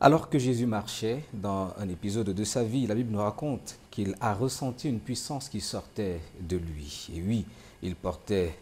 Alors que Jésus marchait dans un épisode de sa vie, la Bible nous raconte qu'il a ressenti une puissance qui sortait de lui. Et oui, il portait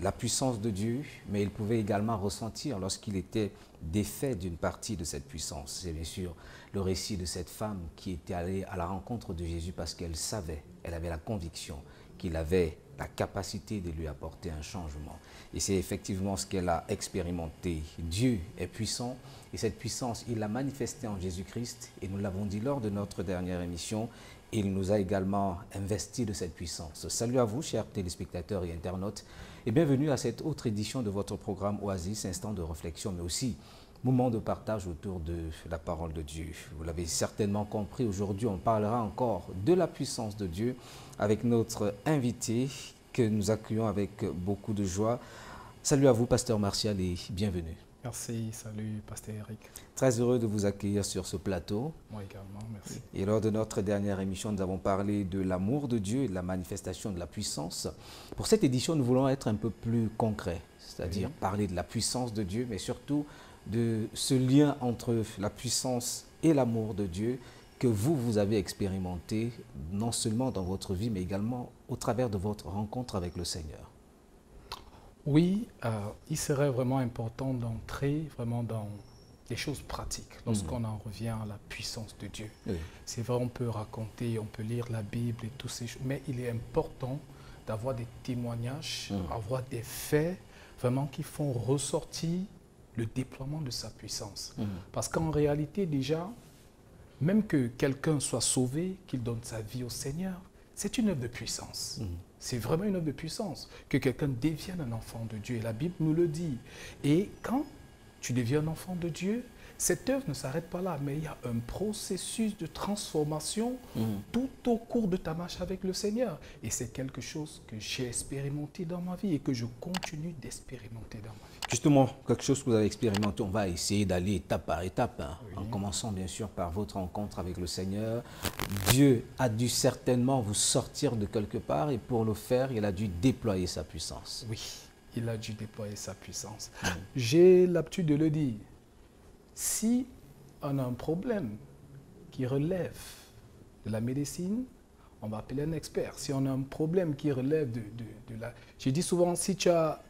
la puissance de Dieu, mais il pouvait également ressentir lorsqu'il était défait d'une partie de cette puissance. C'est bien sûr le récit de cette femme qui était allée à la rencontre de Jésus parce qu'elle savait, elle avait la conviction qu'il avait la capacité de lui apporter un changement. Et c'est effectivement ce qu'elle a expérimenté. Dieu est puissant et cette puissance, il l'a manifestée en Jésus-Christ. Et nous l'avons dit lors de notre dernière émission, il nous a également investi de cette puissance. Salut à vous, chers téléspectateurs et internautes, et bienvenue à cette autre édition de votre programme Oasis, instant de réflexion, mais aussi moment de partage autour de la parole de Dieu. Vous l'avez certainement compris, aujourd'hui on parlera encore de la puissance de Dieu avec notre invité que nous accueillons avec beaucoup de joie. Salut à vous, Pasteur Martial, et bienvenue. Merci, salut Pasteur Eric. Très heureux de vous accueillir sur ce plateau. Moi également, merci. Et lors de notre dernière émission, nous avons parlé de l'amour de Dieu et de la manifestation de la puissance. Pour cette édition, nous voulons être un peu plus concrets, c'est-à-dire parler de la puissance de Dieu, mais surtout de ce lien entre la puissance et l'amour de Dieu que vous avez expérimenté, non seulement dans votre vie, mais également au travers de votre rencontre avec le Seigneur. Oui, il serait vraiment important d'entrer vraiment dans des choses pratiques lorsqu'on en revient à la puissance de Dieu. Oui. C'est vrai, on peut raconter, on peut lire la Bible et tous ces choses, mais il est important d'avoir des témoignages, avoir des faits vraiment qui font ressortir le déploiement de sa puissance. Parce qu'en réalité, déjà, même que quelqu'un soit sauvé, qu'il donne sa vie au Seigneur, c'est une œuvre de puissance. C'est vraiment une œuvre de puissance. Que quelqu'un devienne un enfant de Dieu. Et la Bible nous le dit. Et quand tu deviens un enfant de Dieu, cette œuvre ne s'arrête pas là, mais il y a un processus de transformation tout au cours de ta marche avec le Seigneur. Et c'est quelque chose que j'ai expérimenté dans ma vie et que je continue d'expérimenter dans ma vie. Justement, quelque chose que vous avez expérimenté, on va essayer d'aller étape par étape, Oui. en commençant bien sûr par votre rencontre avec le Seigneur. Dieu a dû certainement vous sortir de quelque part et pour le faire, il a dû déployer sa puissance. Oui, il a dû déployer sa puissance. J'ai l'habitude de le dire. Si on a un problème qui relève de la médecine, on va appeler un expert. Si on a un problème qui relève de la... Je dis souvent, si tu as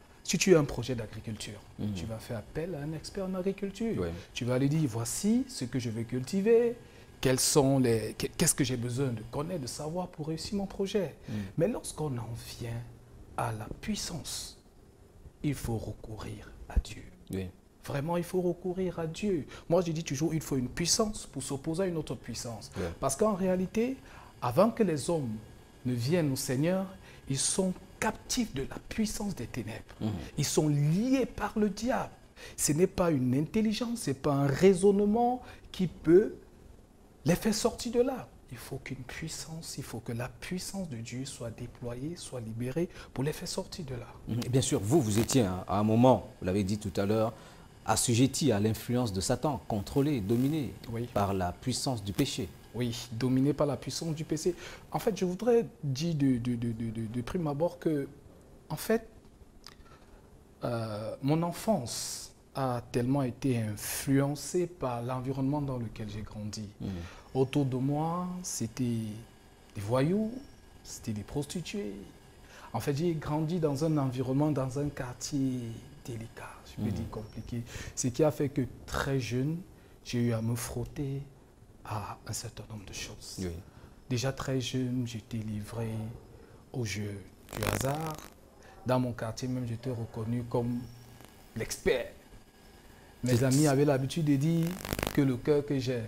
un projet d'agriculture, tu vas faire appel à un expert en agriculture. Oui. Tu vas lui dire, voici ce que je veux cultiver, qu'est-ce que j'ai besoin de connaître, de savoir pour réussir mon projet. Mais lorsqu'on en vient à la puissance, il faut recourir à Dieu. Oui. Vraiment, il faut recourir à Dieu. Moi, je dis toujours, il faut une puissance pour s'opposer à une autre puissance. Oui. Parce qu'en réalité, avant que les hommes ne viennent au Seigneur, ils sont captifs de la puissance des ténèbres. Ils sont liés par le diable. Ce n'est pas une intelligence, ce n'est pas un raisonnement qui peut les faire sortir de là. Il faut qu'une puissance, il faut que la puissance de Dieu soit déployée, soit libérée pour les faire sortir de là. Et bien sûr, vous étiez à un moment, vous l'avez dit tout à l'heure, assujetti à l'influence de Satan, contrôlé, dominé par la puissance du péché. Oui, dominé par la puissance du péché. En fait, je voudrais dire de prime abord que, en fait, mon enfance a tellement été influencée par l'environnement dans lequel j'ai grandi. Autour de moi, c'était des voyous, c'était des prostituées. En fait, j'ai grandi dans un environnement, dans un quartier délicat, je peux dire compliqué. Ce qui a fait que très jeune, j'ai eu à me frotter à un certain nombre de choses. Oui. Déjà très jeune, j'étais livré au jeu du hasard. Dans mon quartier même, j'étais reconnu comme l'expert. Mes amis avaient l'habitude de dire que le cœur que j'ai,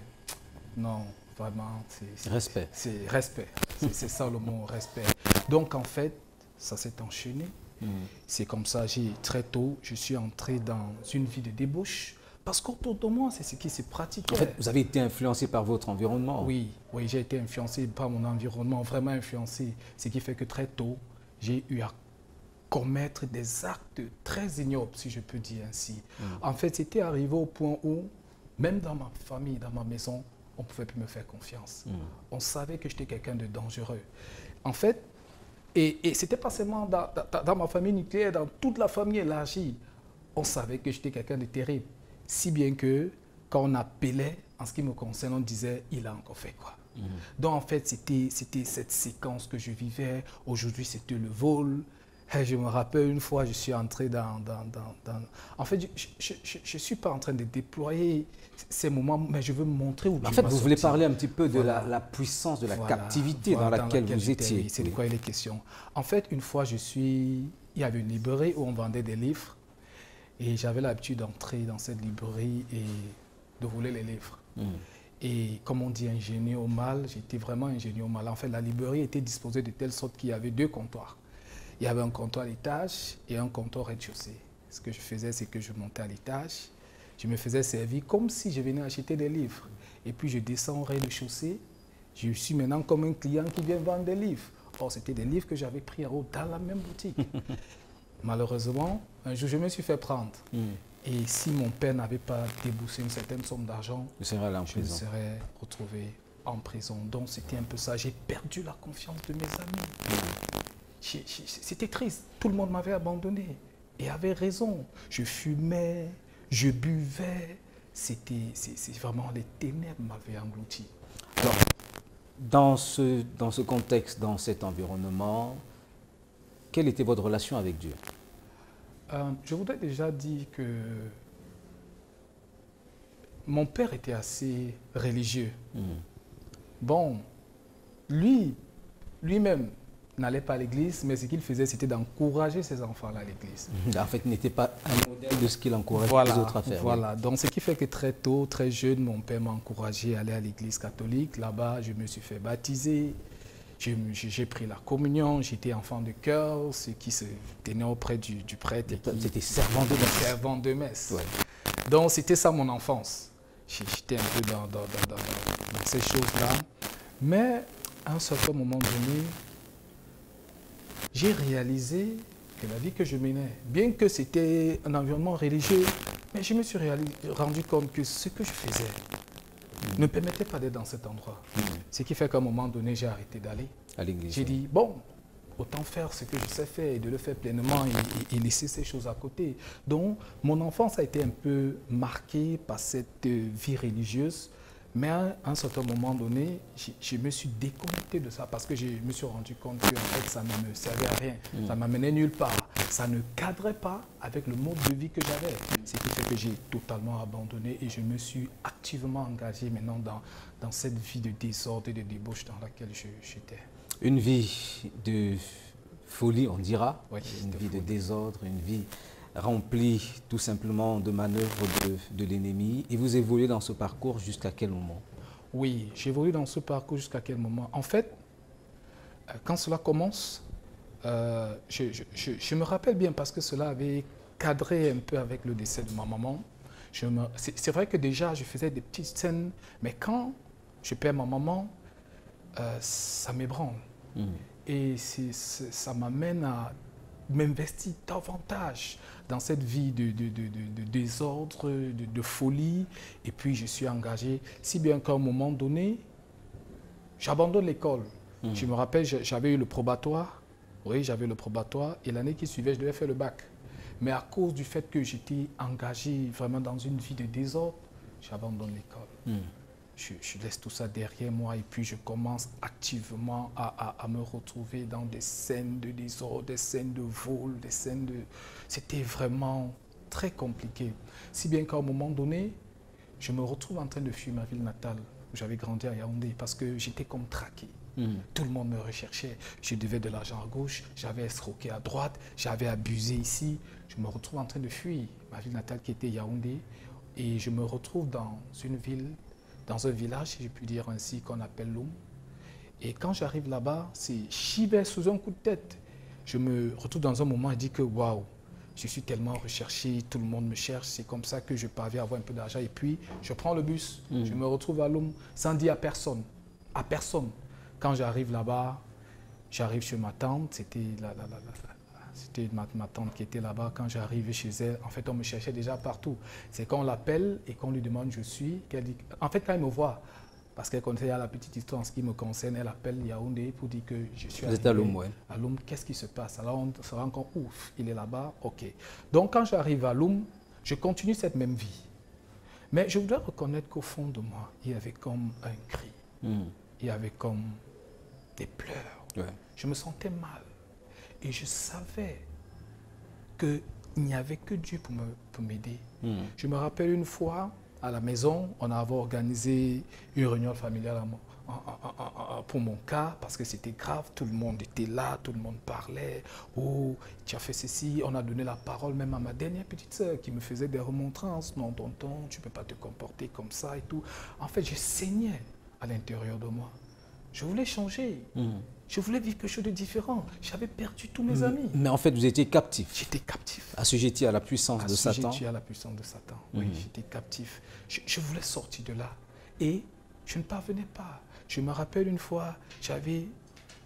non, vraiment, c'est respect. C'est respect. C'est ça le mot, respect. Donc en fait, ça s'est enchaîné. C'est comme ça, très tôt, je suis entré dans une vie de débauche. Parce qu'autour de moi, c'est ce qui se pratique. En fait, vous avez été influencé par votre environnement. Oui, j'ai été influencé par mon environnement, vraiment influencé. Ce qui fait que très tôt, j'ai eu à commettre des actes très ignobles, si je peux dire ainsi. En fait, c'était arrivé au point où, même dans ma famille, dans ma maison, on ne pouvait plus me faire confiance. On savait que j'étais quelqu'un de dangereux. En fait, et ce n'était pas seulement dans ma famille nucléaire, dans toute la famille élargie, on savait que j'étais quelqu'un de terrible. Si bien que, quand on appelait en ce qui me concerne, on disait, il a encore fait quoi. Donc en fait, c'était cette séquence que je vivais. Aujourd'hui, c'était le vol. Et je me rappelle une fois, je suis entré dans... En fait, je ne suis pas en train de déployer ces moments, mais je veux me montrer où en fait, vous voulez parler un petit peu de la puissance, de la captivité dans laquelle vous étiez. Oui, c'est de quoi il est question. En fait, une fois, il y avait une librairie où on vendait des livres. Et j'avais l'habitude d'entrer dans cette librairie et de voler les livres. Et comme on dit, ingénieux au mal, j'étais vraiment ingénieux au mal. En fait, la librairie était disposée de telle sorte qu'il y avait 2 comptoirs. Il y avait un comptoir à l'étage et un comptoir au rez-de-chaussée. Ce que je faisais, c'est que je montais à l'étage, je me faisais servir comme si je venais acheter des livres. Et puis je descends au rez-de-chaussée. Je suis maintenant comme un client qui vient vendre des livres. Or, c'était des livres que j'avais pris en haut dans la même boutique. Malheureusement, un jour, je me suis fait prendre. Et si mon père n'avait pas déboursé une certaine somme d'argent, je me serais retrouvé en prison. Donc, c'était un peu ça. J'ai perdu la confiance de mes amis. C'était triste. Tout le monde m'avait abandonné. Et avait raison. Je fumais, je buvais. C'est vraiment les ténèbres m'avaient englouti. Alors, dans ce contexte, dans cet environnement, quelle était votre relation avec Dieu? Je voudrais déjà dire que mon père était assez religieux. Bon, lui-même n'allait pas à l'église, mais ce qu'il faisait, c'était d'encourager ses enfants à l'église. En fait, il n'était pas un modèle de ce qu'il encourageait les autres à faire. Voilà, donc ce qui fait que très tôt, très jeune, mon père m'a encouragé à aller à l'église catholique. Là-bas, je me suis fait baptiser. J'ai pris la communion, j'étais enfant de chœur, ce qui se tenait auprès du prêtre. C'était servant de messe. Servant de messe. Ouais. Donc c'était ça mon enfance. J'étais un peu dans ces choses-là. Mais à un certain moment donné, j'ai réalisé que la vie que je menais, bien que c'était un environnement religieux, mais je me suis rendu compte que ce que je faisais ne me permettait pas d'être dans cet endroit. Ce qui fait qu'à un moment donné, j'ai arrêté d'aller à l'église. J'ai dit, bon, autant faire ce que je sais faire et de le faire pleinement et laisser ces choses à côté. Donc, mon enfance a été un peu marquée par cette vie religieuse. Mais à un certain moment donné, je me suis déconnecté de ça parce que je me suis rendu compte que en fait, ça ne me servait à rien. Ça ne m'amenait nulle part. Ça ne cadrait pas avec le mode de vie que j'avais. Ce qui fait que j'ai totalement abandonné et je me suis activement engagé maintenant dans cette vie de désordre et de débauche dans laquelle j'étais. Une vie de folie, on dira. Oui, une vie de désordre, une vie rempli tout simplement de manœuvres de l'ennemi. Et vous évoluez dans ce parcours jusqu'à quel moment? Oui, j'évolue dans ce parcours jusqu'à quel moment? En fait, quand cela commence, je me rappelle bien parce que cela avait cadré un peu avec le décès de ma maman. C'est vrai que déjà, je faisais des petites scènes, mais quand je perds ma maman, ça m'ébranle. Et ça m'amène à m'investir davantage dans cette vie de désordre, de folie. Et puis, je suis engagé, si bien qu'à un moment donné, j'abandonne l'école. Je me rappelle, j'avais eu le probatoire. Oui, j'avais le probatoire. Et l'année qui suivait, je devais faire le bac. Mais à cause du fait que j'étais engagé vraiment dans une vie de désordre, j'abandonne l'école. Je laisse tout ça derrière moi et puis je commence activement à me retrouver dans des scènes de désordre, des scènes de vol, des scènes de... C'était vraiment très compliqué. Si bien qu'à un moment donné, je me retrouve en train de fuir ma ville natale, où j'avais grandi à Yaoundé, parce que j'étais comme traqué. Tout le monde me recherchait. Je devais de l'argent à gauche, j'avais escroqué à droite, j'avais abusé ici. Je me retrouve en train de fuir ma ville natale qui était Yaoundé et je me retrouve dans une ville, dans un village, si je puis dire ainsi, qu'on appelle Loum. Et quand j'arrive là-bas, j'y vais sous un coup de tête. Je me retrouve dans un moment et dis que waouh, je suis tellement recherché, tout le monde me cherche. C'est comme ça que je parviens à avoir un peu d'argent. Et puis, je prends le bus, je me retrouve à Loum sans dire à personne. À personne. Quand j'arrive là-bas, j'arrive chez ma tante. C'était ma tante qui était là-bas. Quand j'arrive chez elle, en fait, on me cherchait déjà partout. C'est quand on l'appelle et qu'on lui demande je suis, qu'elle dit... En fait, quand elle me voit, parce qu'elle connaissait la petite histoire en ce qui me concerne, elle appelle Yaoundé pour dire que je suis arrivé à Loum, ouais. À Loum, qu'est-ce qui se passe? Alors on se rend compte, ouf, il est là-bas, ok. Donc quand j'arrive à Loum, je continue cette même vie. Mais je voudrais reconnaître qu'au fond de moi, il y avait comme un cri. Il y avait comme des pleurs. Ouais. Je me sentais mal. Et je savais qu'il n'y avait que Dieu pour m'aider. Je me rappelle une fois, à la maison, on avait organisé une réunion familiale pour mon cas, parce que c'était grave, tout le monde était là, tout le monde parlait. Oh, tu as fait ceci, on a donné la parole même à ma dernière petite sœur qui me faisait des remontrances. Non, tonton, tu ne peux pas te comporter comme ça et tout. En fait, je saignais à l'intérieur de moi. Je voulais changer. Je voulais vivre quelque chose de différent. J'avais perdu tous mes amis. Mais en fait, vous étiez captif. J'étais captif. Assujetti à la puissance de Satan. Assujetti à la puissance de Satan. Oui, j'étais captif. Je voulais sortir de là. Et je ne parvenais pas. Je me rappelle une fois, j'avais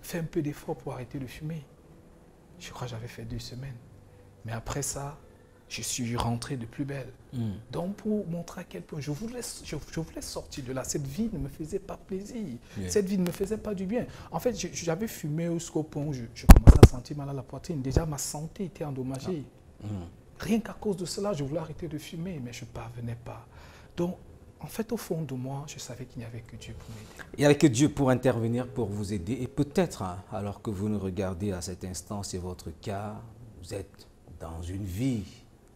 fait un peu d'effort pour arrêter de fumer. Je crois que j'avais fait 2 semaines. Mais après ça, je suis rentré de plus belle. Donc, pour montrer à quel point je voulais sortir de là, cette vie ne me faisait pas plaisir. Cette vie ne me faisait pas du bien. En fait, j'avais fumé jusqu'au point où je commençais à sentir mal à la poitrine. Déjà, ma santé était endommagée. Rien qu'à cause de cela, je voulais arrêter de fumer, mais je ne parvenais pas. Donc, en fait, au fond de moi, je savais qu'il n'y avait que Dieu pour m'aider. Il n'y avait que Dieu pour intervenir, pour vous aider. Et peut-être, alors que vous nous regardez à cet instant, c'est votre cas, vous êtes dans une vie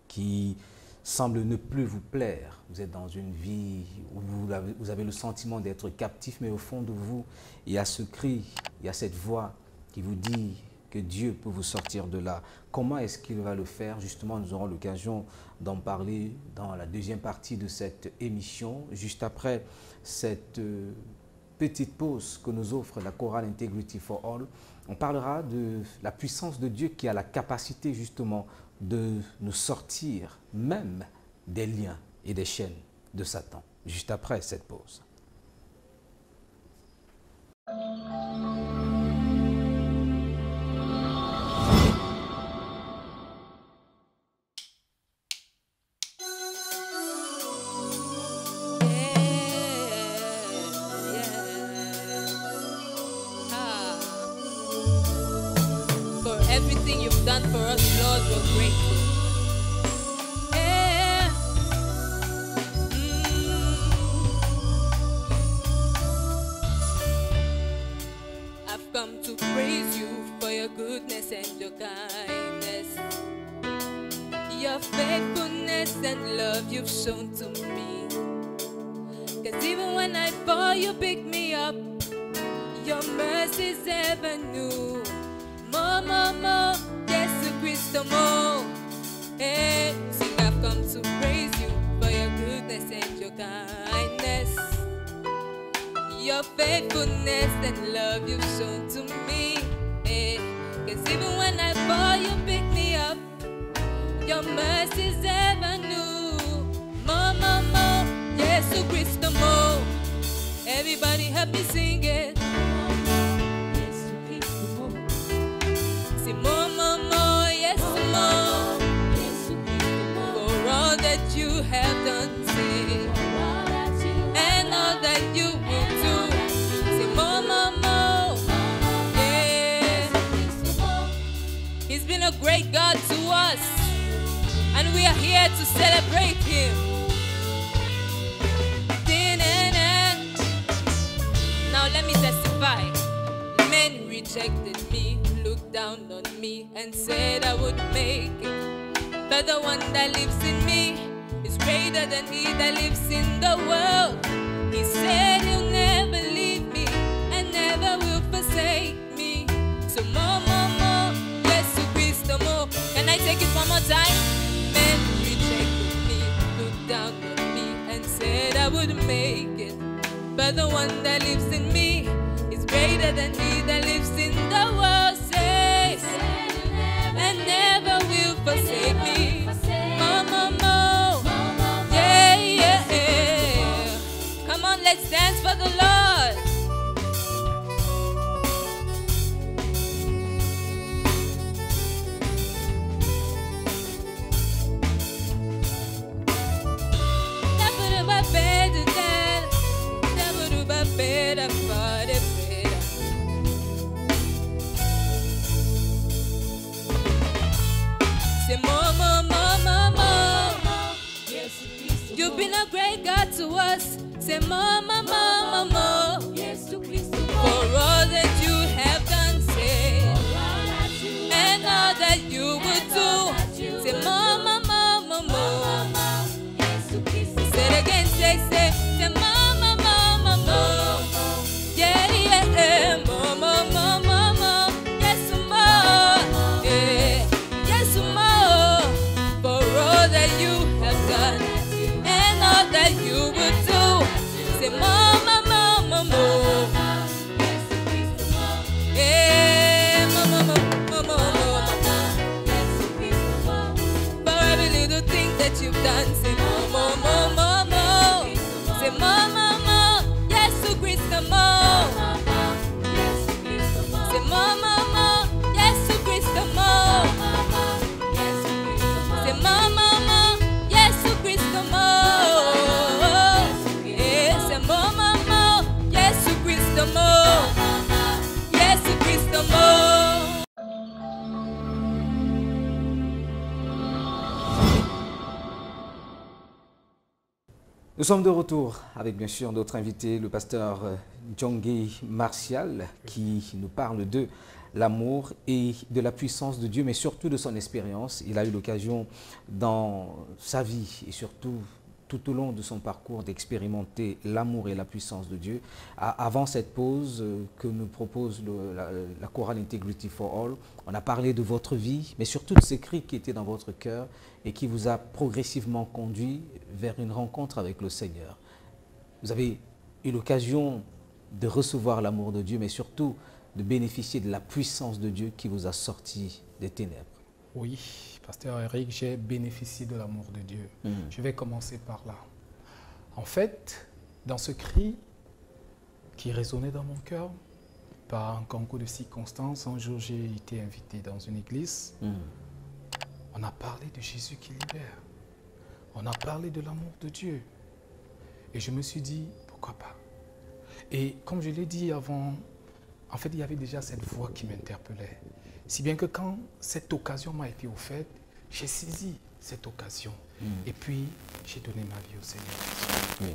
qui semble ne plus vous plaire. Vous êtes dans une vie où vous avez le sentiment d'être captif, mais au fond de vous, il y a ce cri, il y a cette voix qui vous dit que Dieu peut vous sortir de là. Comment est-ce qu'il va le faire? Justement, nous aurons l'occasion d'en parler dans la deuxième partie de cette émission, juste après cette petite pause que nous offre la chorale Integrity for All. On parlera de la puissance de Dieu qui a la capacité justement de nous sortir même des liens et des chaînes de Satan, juste après cette pause. For everything you've done for us, Lord, we're grateful. Yeah. I've come to praise you for your goodness and your kindness, your faithfulness and love you've shown to me. 'Cause even when I fall, you pick me up. Your mercies ever new. More, more, more, Jesus Christ, more. Hey, sing, I've come to praise you for your goodness and your kindness, your faithfulness and love you've shown to me. Hey, 'cause even when I fall, you pick me up. Your mercies ever new. More, more, more, Jesus Christ, more. Everybody help me sing it. More, more, more, yes, more. For all that you have done, say, and all that you will do. Say more, more, more, yeah. He's been a great God to us, and we are here to celebrate Him. Now let me testify. Men rejected me, looked down on me and said I would make it, but the one that lives in me is greater than he that lives in the world. He said he'll never leave me and never will forsake me. So more, more, more, Jesus Christ, more. Can I take it one more time? Men rejected me, looked down on me and said I would make it, but the one that lives in me is greater than he that lives in the world. Says and never will forsake me. More, more, more. Yeah, yeah, yeah. Come on, let's dance for the Lord. Say more, more, more, more, more. You've been a great us. Say more, more, more, more, more. For all that you have done, say, and all that you will do. Say more, more, more, more, more. Say it again, say more, more, more, more, more. Yeah, yeah, yeah, more, more, more, more, more. Yes, more, yeah, yes, more. For all that you have done and all that you will do. Say more, more, more, more, more. Yeah, more, more, more, more, more, more. For every little thing that you've done, say more, more, more, more, more. Say more, more, more. Yes, to Christ, more. Say more, more, more. Yes, to Christ, more. Say more, more, more. Yes, to Christ, more. Yeah, say more, more, more. Yes, to Christ, more. Yes, to Christ, more. Nous sommes de retour avec bien sûr notre invité, le pasteur Djongé Martial, qui nous parle de l'amour et de la puissance de Dieu, mais surtout de son expérience. Il a eu l'occasion dans sa vie et surtout tout au long de son parcours d'expérimenter l'amour et la puissance de Dieu. Avant cette pause que nous propose la chorale Integrity for All, on a parlé de votre vie, mais surtout de ces cris qui étaient dans votre cœur et qui vous a progressivement conduit vers une rencontre avec le Seigneur. Vous avez eu l'occasion de recevoir l'amour de Dieu, mais surtout de bénéficier de la puissance de Dieu qui vous a sorti des ténèbres. Oui, pasteur Eric, j'ai bénéficié de l'amour de Dieu. Je vais commencer par là. En fait, dans ce cri qui résonnait dans mon cœur, par un concours de circonstances, un jour j'ai été invité dans une église. On a parlé de Jésus qui libère. On a parlé de l'amour de Dieu. Et je me suis dit, pourquoi pas? Et comme je l'ai dit avant, en fait, il y avait déjà cette voix qui m'interpellait. Si bien que quand cette occasion m'a été offerte, j'ai saisi cette occasion. Et puis, j'ai donné ma vie au Seigneur.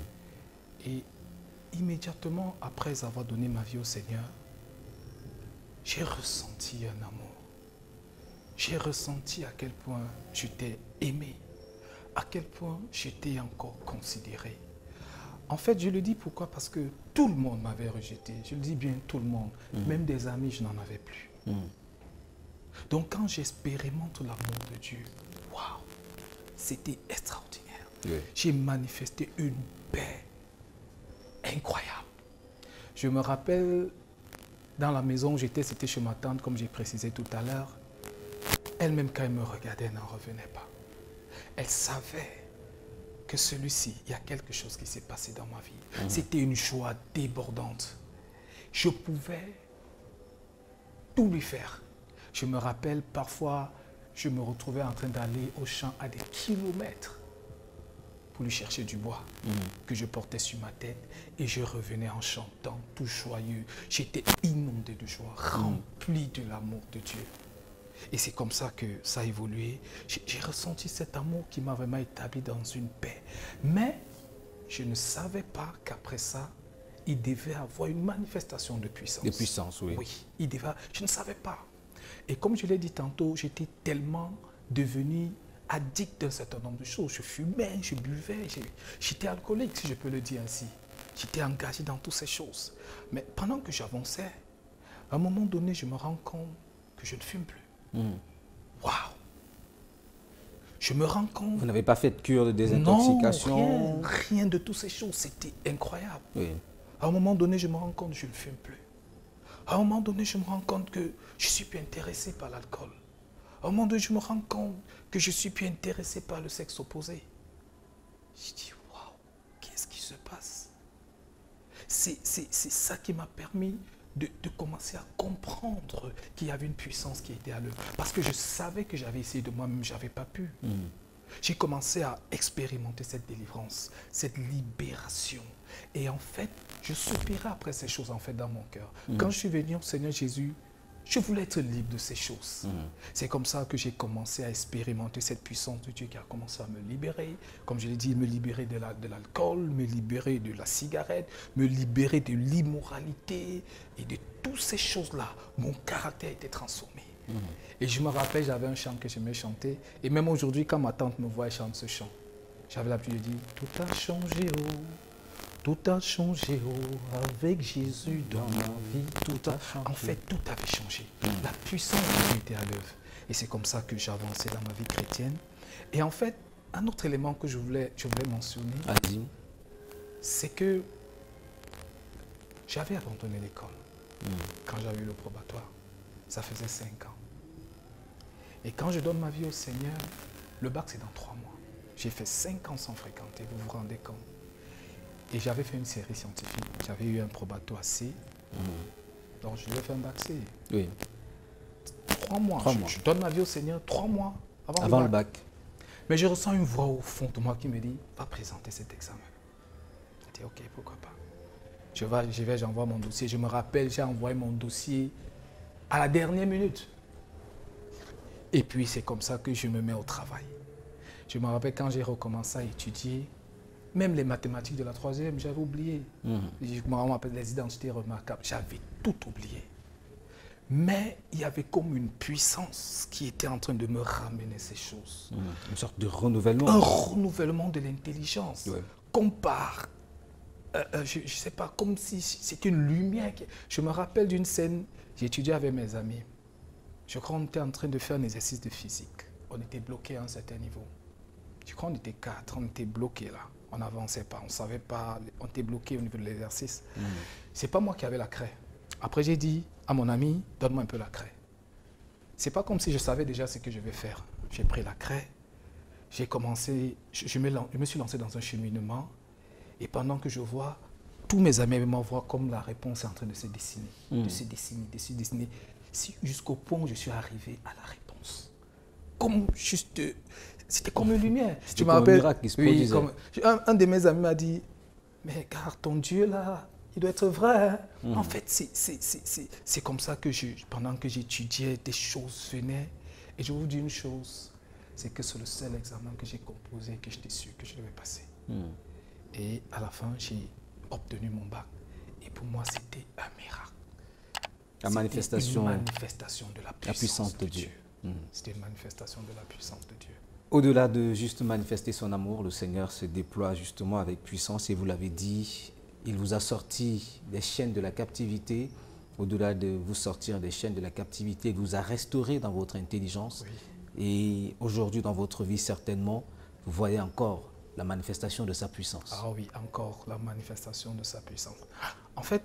Et immédiatement après avoir donné ma vie au Seigneur, j'ai ressenti un amour. J'ai ressenti à quel point j'étais aimé, à quel point j'étais encore considéré. En fait, je le dis pourquoi? Parce que tout le monde m'avait rejeté. Je le dis bien, tout le monde. Même des amis, je n'en avais plus. Donc, quand j'expérimente l'amour de Dieu, waouh, c'était extraordinaire. J'ai manifesté une paix incroyable. Je me rappelle, dans la maison où j'étais, c'était chez ma tante, comme j'ai précisé tout à l'heure. Elle-même, quand elle me regardait, elle n'en revenait pas. Elle savait que celui-ci, il y a quelque chose qui s'est passé dans ma vie. C'était une joie débordante. Je pouvais tout lui faire. Je me rappelle, parfois, je me retrouvais en train d'aller au champ à des kilomètres pour lui chercher du bois que je portais sur ma tête et je revenais en chantant, tout joyeux. J'étais inondé de joie, rempli de l'amour de Dieu. Et c'est comme ça que ça a évolué. J'ai ressenti cet amour qui m'a vraiment établi dans une paix. Mais je ne savais pas qu'après ça, il devait avoir une manifestation de puissance. De puissance, oui. Oui, il devait, je ne savais pas. Et comme je l'ai dit tantôt, j'étais tellement devenu addict d'un certain nombre de choses. Je fumais, je buvais, j'étais alcoolique, si je peux le dire ainsi. J'étais engagé dans toutes ces choses. Mais pendant que j'avançais, à un moment donné, je me rends compte que je ne fume plus. Waouh! Je me rends compte... Vous n'avez pas fait de cure de désintoxication? Non, rien de toutes ces choses. C'était incroyable. Oui. À un moment donné, je me rends compte que je ne fume plus. À un moment donné, je me rends compte que je ne suis plus intéressé par l'alcool. À un moment donné, je me rends compte que je ne suis plus intéressé par le sexe opposé. Je dis, waouh, qu'est-ce qui se passe? C'est ça qui m'a permis de commencer à comprendre qu'il y avait une puissance qui était à l'œuvre. Parce que je savais que j'avais essayé de moi-même, je n'avais pas pu. J'ai commencé à expérimenter cette délivrance, cette libération. Et en fait, je soupirais après ces choses en fait dans mon cœur. Quand je suis venu au Seigneur Jésus, Je voulais être libre de ces choses. C'est comme ça que j'ai commencé à expérimenter cette puissance de Dieu qui a commencé à me libérer. Comme je l'ai dit, me libérer de l'alcool, me libérer de la cigarette, me libérer de l'immoralité et de toutes ces choses-là. Mon caractère était transformé. Et je me rappelle, j'avais un chant que j'aimais chanter. Et même aujourd'hui, quand ma tante me voit, elle chante ce chant. J'avais l'habitude de dire, tout a changé, oh. Tout a changé, oh, avec Jésus dans ma vie, tout a changé. En fait, tout avait changé. La puissance de Dieu était à l'œuvre. Et c'est comme ça que j'ai avancé dans ma vie chrétienne. Et en fait, un autre élément que je voulais mentionner, c'est que j'avais abandonné l'école quand j'avais eu le probatoire. Ça faisait 5 ans. Et quand je donne ma vie au Seigneur, le bac c'est dans 3 mois. J'ai fait 5 ans sans fréquenter, vous vous rendez compte? Et j'avais fait une série scientifique. J'avais eu un probatoire C. Donc je devais faire un bac C. Oui. 3 mois. Je donne ma vie au Seigneur 3 mois avant le bac. Mais je ressens une voix au fond de moi qui me dit, va présenter cet examen. Je dis, ok, pourquoi pas. J'envoie mon dossier. Je me rappelle, j'ai envoyé mon dossier à la dernière minute. Et puis c'est comme ça que je me mets au travail. Je me rappelle quand j'ai recommencé à étudier, même les mathématiques de la 3e, j'avais oublié. Je me rappelle les identités remarquables, j'avais tout oublié. Mais il y avait comme une puissance qui était en train de me ramener ces choses. Une sorte de renouvellement. Un renouvellement de l'intelligence. Ouais. Comme par, je ne sais pas, comme si c'était une lumière. Je me rappelle d'une scène, j'étudiais avec mes amis. Je crois qu'on était en train de faire un exercice de physique. On était bloqué à un certain niveau. Je crois qu'on était 4, on était bloqués là. On n'avançait pas, on ne savait pas, on était bloqué au niveau de l'exercice. Ce n'est pas moi qui avais la craie. Après, j'ai dit à mon ami, donne-moi un peu la craie. Ce n'est pas comme si je savais déjà ce que je vais faire. J'ai pris la craie, j'ai commencé, je me suis lancé dans un cheminement. Et pendant que je vois, tous mes amis me voient comme la réponse est en train de se dessiner, de se dessiner, jusqu'au point où je suis arrivé à la réponse. Comme juste... C'était comme une lumière. C'était comme un miracle qui se produisait. Un de mes amis m'a dit, mais car ton Dieu là, il doit être vrai. Hein? En fait, c'est comme ça que pendant que j'étudiais, des choses venaient. Et je vous dis une chose, c'est que c'est le seul examen que j'ai composé, que j'étais sûr que je devais passer. Et à la fin, j'ai obtenu mon bac. Et pour moi, c'était un miracle. Une manifestation de la puissance de Dieu. C'était une manifestation de la puissance de Dieu. Au-delà de juste manifester son amour, le Seigneur se déploie justement avec puissance et vous l'avez dit, il vous a sorti des chaînes de la captivité. Au-delà de vous sortir des chaînes de la captivité, il vous a restauré dans votre intelligence. Oui. Et aujourd'hui, dans votre vie, certainement, vous voyez encore la manifestation de sa puissance. Ah oui, encore la manifestation de sa puissance. En fait,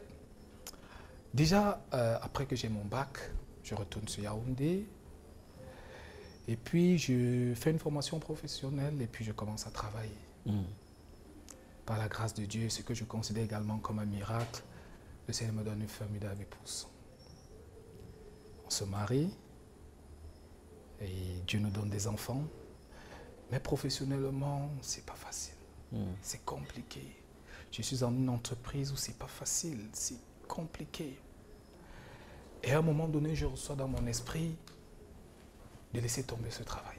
déjà, après que j'ai mon bac, je retourne sur Yaoundé. Et puis, je fais une formation professionnelle et puis je commence à travailler. Par la grâce de Dieu, ce que je considère également comme un miracle, le Seigneur me donne une formidable épouse. On se marie et Dieu nous donne des enfants. Mais professionnellement, c'est pas facile. C'est compliqué. Je suis dans une entreprise où c'est pas facile, c'est compliqué. Et à un moment donné, je reçois dans mon esprit de laisser tomber ce travail.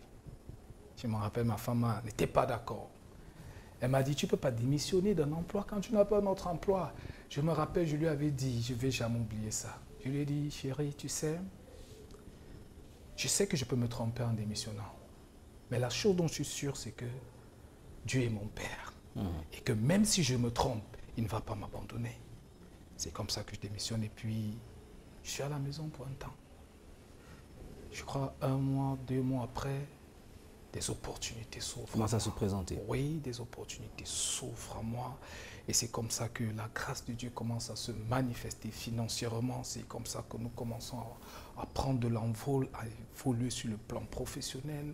Je me rappelle, ma femme n'était pas d'accord. Elle m'a dit, tu ne peux pas démissionner d'un emploi quand tu n'as pas un autre emploi. Je me rappelle, je lui avais dit, je ne vais jamais oublier ça. Je lui ai dit, chérie, tu sais, je sais que je peux me tromper en démissionnant. Mais la chose dont je suis sûr, c'est que Dieu est mon Père. Et que même si je me trompe, il ne va pas m'abandonner. C'est comme ça que je démissionne et puis je suis à la maison pour un temps. Je crois 1 mois, 2 mois après, des opportunités s'ouvrent. Commence à se présenter. Oui, des opportunités s'ouvrent à moi. Et c'est comme ça que la grâce de Dieu commence à se manifester financièrement. C'est comme ça que nous commençons à prendre de l'envol, à évoluer sur le plan professionnel.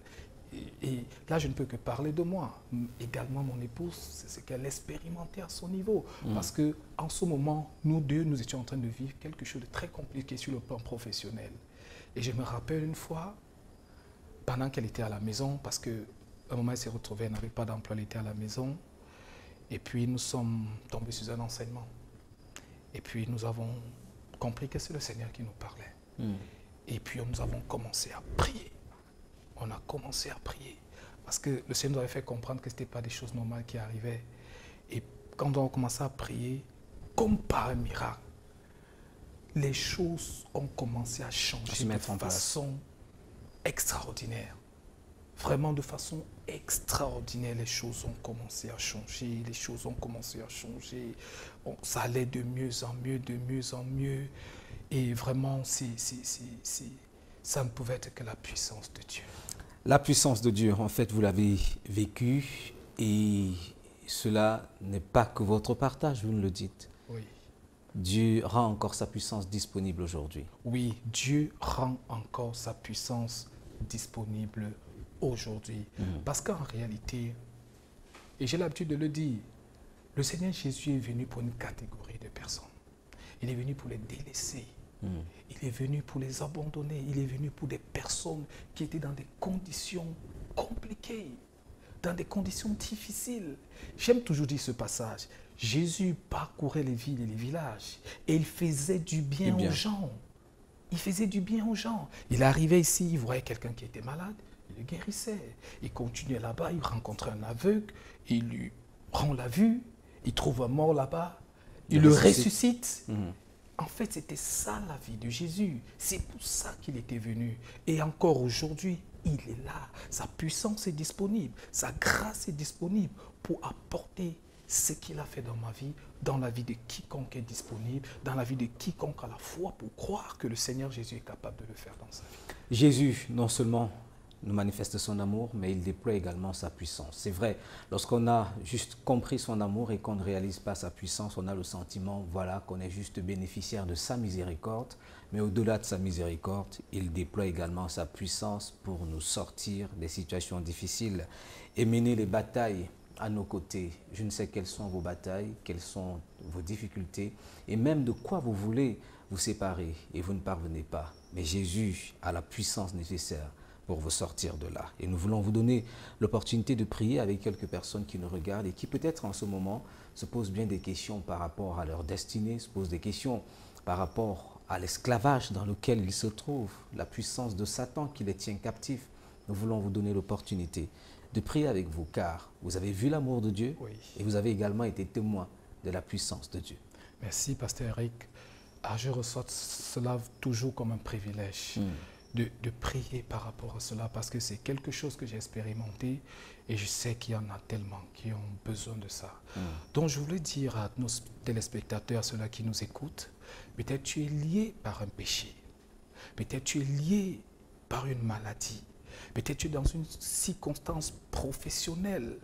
Et là, je ne peux que parler de moi. Également, mon épouse, c'est ce qu'elle expérimentait à son niveau. Parce qu'en ce moment, nous deux, nous étions en train de vivre quelque chose de très compliqué sur le plan professionnel. Et je me rappelle une fois, pendant qu'elle était à la maison, parce qu'à un moment, elle s'est retrouvée, elle n'avait pas d'emploi, elle était à la maison. Et puis, nous sommes tombés sur un enseignement. Et puis, nous avons compris que c'est le Seigneur qui nous parlait. Et puis nous avons commencé à prier. On a commencé à prier. Parce que le Seigneur nous avait fait comprendre que ce n'était pas des choses normales qui arrivaient. Et quand on a commencé à prier, comme par un miracle, les choses ont commencé à changer de façon extraordinaire. Vraiment de façon extraordinaire, les choses ont commencé à changer, les choses ont commencé à changer. Ça allait de mieux en mieux, de mieux en mieux. Et vraiment, ça ne pouvait être que la puissance de Dieu. La puissance de Dieu, en fait, vous l'avez vécu et cela n'est pas que votre partage, vous nous le dites. Oui. Dieu rend encore sa puissance disponible aujourd'hui. Oui, Dieu rend encore sa puissance disponible aujourd'hui. Parce qu'en réalité, et j'ai l'habitude de le dire, le Seigneur Jésus est venu pour une catégorie de personnes. Il est venu pour les délaisser. Il est venu pour les abandonner. Il est venu pour des personnes qui étaient dans des conditions compliquées, dans des conditions difficiles. J'aime toujours dire ce passage. Jésus parcourait les villes et les villages et il faisait du bien aux gens. Il faisait du bien aux gens. Il arrivait ici, il voyait quelqu'un qui était malade, il le guérissait. Il continuait là-bas, il rencontrait un aveugle, il lui rend la vue, il trouve un mort là-bas, il le ressuscite. En fait, c'était ça la vie de Jésus. C'est pour ça qu'il était venu. Et encore aujourd'hui, il est là. Sa puissance est disponible. Sa grâce est disponible pour apporter ce qu'il a fait dans ma vie, dans la vie de quiconque est disponible, dans la vie de quiconque a la foi pour croire que le Seigneur Jésus est capable de le faire dans sa vie. Jésus, non seulement nous manifeste son amour, mais il déploie également sa puissance. C'est vrai, lorsqu'on a juste compris son amour et qu'on ne réalise pas sa puissance, on a le sentiment, voilà, qu'on est juste bénéficiaire de sa miséricorde, mais au-delà de sa miséricorde, il déploie également sa puissance pour nous sortir des situations difficiles et mener les batailles à nos côtés. Je ne sais quelles sont vos batailles, quelles sont vos difficultés, et même de quoi vous voulez vous séparer et vous ne parvenez pas. Mais Jésus a la puissance nécessaire pour vous sortir de là. Et nous voulons vous donner l'opportunité de prier avec quelques personnes qui nous regardent et qui peut-être en ce moment se posent bien des questions par rapport à leur destinée, se posent des questions par rapport à l'esclavage dans lequel ils se trouvent, la puissance de Satan qui les tient captifs. Nous voulons vous donner l'opportunité de prier avec vous, car vous avez vu l'amour de Dieu et vous avez également été témoin de la puissance de Dieu. Merci, Pasteur Eric. Je reçois cela toujours comme un privilège. De prier par rapport à cela, parce que c'est quelque chose que j'ai expérimenté et je sais qu'il y en a tellement qui ont besoin de ça. Donc je voulais dire à nos téléspectateurs, ceux-là qui nous écoutent, peut-être tu es lié par un péché, peut-être tu es lié par une maladie, peut-être tu es dans une circonstance professionnelle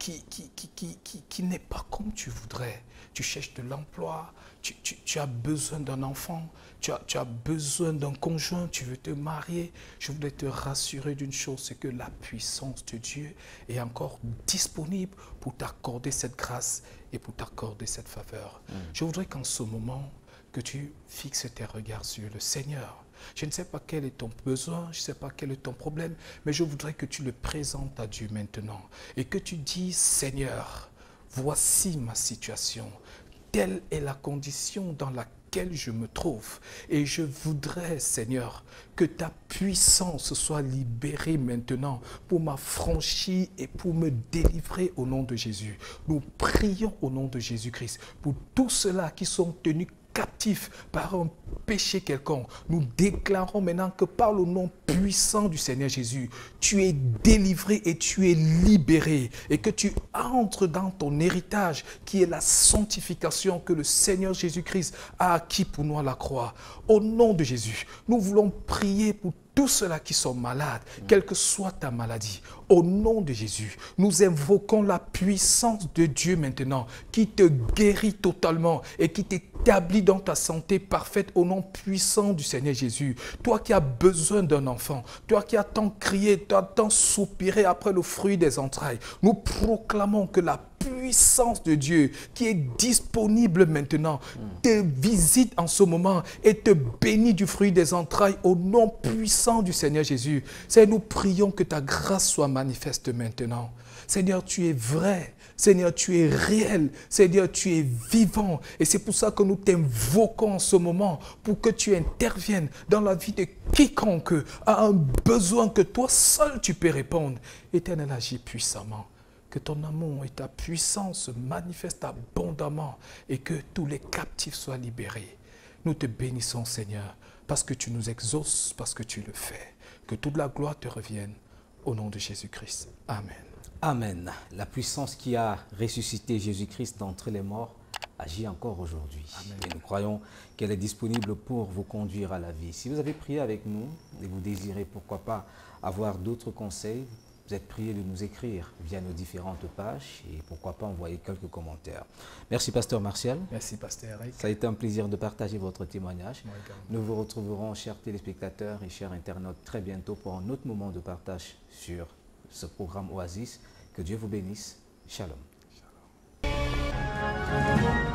qui n'est pas comme tu voudrais. Tu cherches de l'emploi, tu as besoin d'un enfant, tu as besoin d'un conjoint, tu veux te marier. Je voulais te rassurer d'une chose, c'est que la puissance de Dieu est encore disponible pour t'accorder cette grâce et pour t'accorder cette faveur. Je voudrais qu'en ce moment, que tu fixes tes regards sur le Seigneur. Je ne sais pas quel est ton besoin, je ne sais pas quel est ton problème, mais je voudrais que tu le présentes à Dieu maintenant et que tu dises, Seigneur, voici ma situation, telle est la condition dans laquelle je me trouve et je voudrais, Seigneur, que ta puissance soit libérée maintenant pour m'affranchir et pour me délivrer au nom de Jésus. Nous prions au nom de Jésus-Christ pour tous ceux-là qui sont tenus captifs par un péché quelconque. Nous déclarons maintenant que par le nom puissant du Seigneur Jésus, tu es délivré et tu es libéré et que tu entres dans ton héritage qui est la sanctification que le Seigneur Jésus-Christ a acquis pour nous à la croix. Au nom de Jésus, nous voulons prier pour tous ceux-là qui sont malades, quelle que soit ta maladie. Au nom de Jésus, nous invoquons la puissance de Dieu maintenant qui te guérit totalement et qui t'établit dans ta santé parfaite au nom puissant du Seigneur Jésus. Toi qui as besoin d'un enfant, toi qui as tant crié, tant soupiré après le fruit des entrailles, nous proclamons que la puissance de Dieu qui est disponible maintenant te visite en ce moment et te bénit du fruit des entrailles au nom puissant du Seigneur Jésus. Seigneur, nous prions que ta grâce soit manifeste maintenant. Seigneur, tu es vrai. Seigneur, tu es réel. Seigneur, tu es vivant. Et c'est pour ça que nous t'invoquons en ce moment, pour que tu interviennes dans la vie de quiconque a un besoin que toi seul tu peux répondre. Éternel, agis puissamment. Que ton amour et ta puissance se manifestent abondamment et que tous les captifs soient libérés. Nous te bénissons, Seigneur, parce que tu nous exauces, parce que tu le fais. Que toute la gloire te revienne au nom de Jésus-Christ. Amen. Amen. La puissance qui a ressuscité Jésus-Christ d'entre les morts agit encore aujourd'hui. Et nous croyons qu'elle est disponible pour vous conduire à la vie. Si vous avez prié avec nous et vous désirez, pourquoi pas, avoir d'autres conseils, vous êtes priés de nous écrire via nos différentes pages et pourquoi pas envoyer quelques commentaires. Merci Pasteur Martial. Merci Pasteur Eric. Ça a été un plaisir de partager votre témoignage. Moi également. Nous vous retrouverons, chers téléspectateurs et chers internautes, très bientôt pour un autre moment de partage sur ce programme Oasis. Que Dieu vous bénisse. Shalom. Shalom.